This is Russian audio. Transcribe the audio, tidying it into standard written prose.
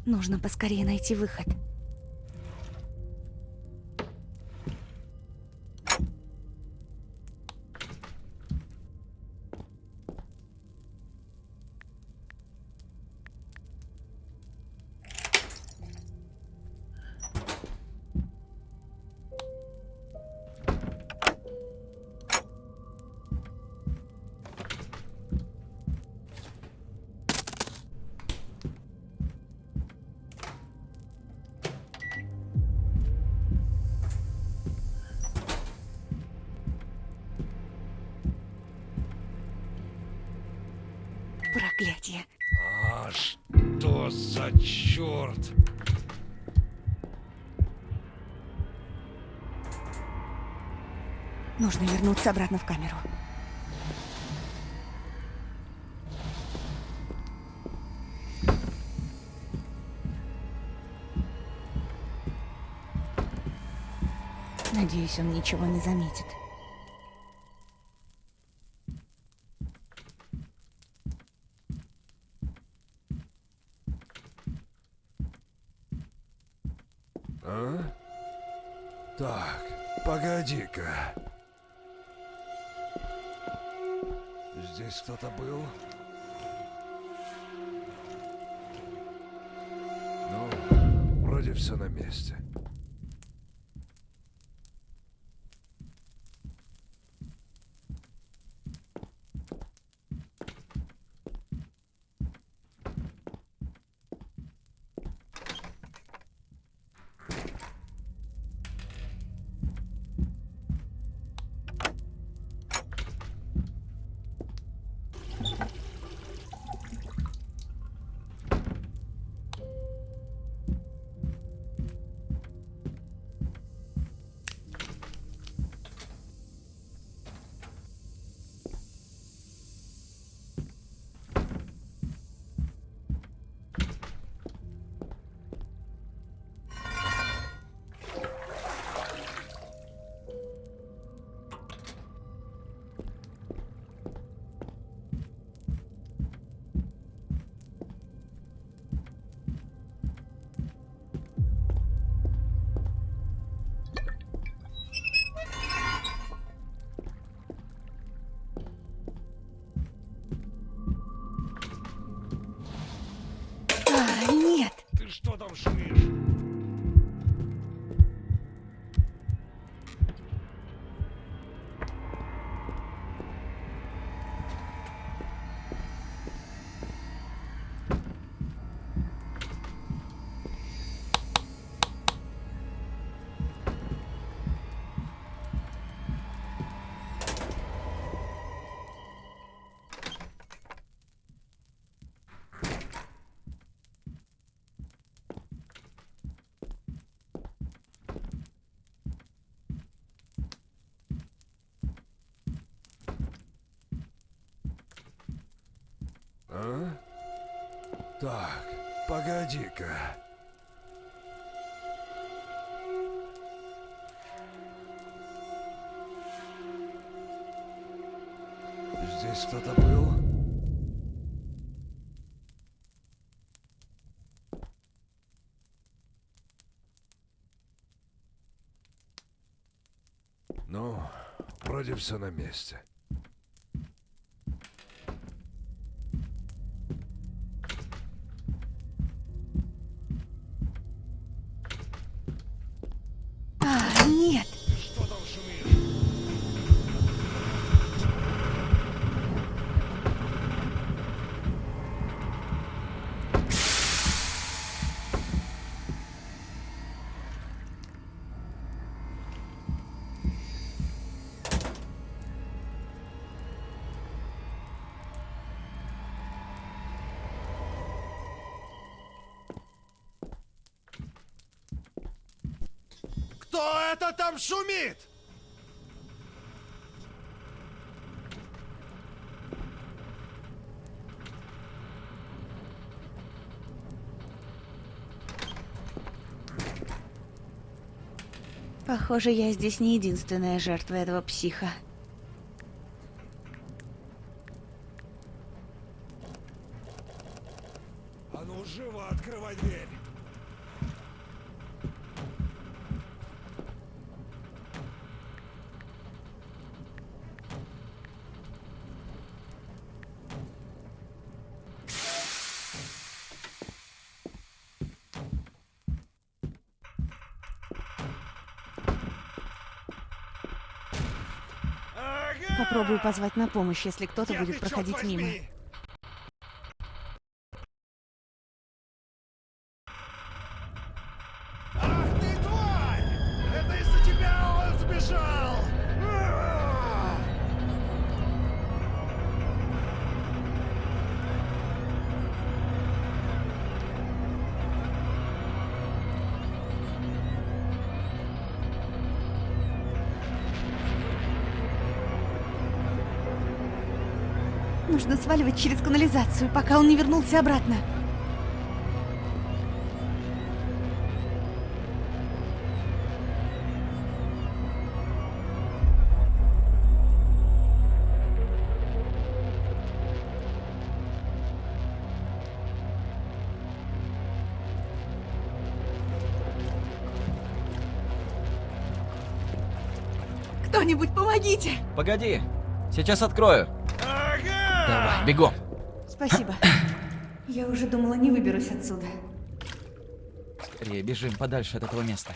Нужно поскорее найти выход. Проклятие. А что за черт? Нужно вернуться обратно в камеру. Надеюсь, он ничего не заметит. А? Так, погоди-ка. Здесь кто-то был? Ну, вроде все на месте. Нет! Ты что там шумишь? А? Так, погоди-ка. Здесь кто-то был? Ну, вроде все на месте. Нет! Ты что там шумишь? Кто это там шумит? Похоже, я здесь не единственная жертва этого психа. А ну Ну, живо открывай дверь. Ага! Попробую позвать на помощь, если кто-то Где будет ты, черт проходить возьми? мимо. Ах ты тварь! Это из-за тебя он сбежал! А! Нужно сваливать через канализацию, пока он не вернулся обратно. Кто-нибудь помогите! Погоди, сейчас открою. Ага! Давай, бегом. Спасибо. Я уже думала, не выберусь отсюда. Скорее бежим подальше от этого места.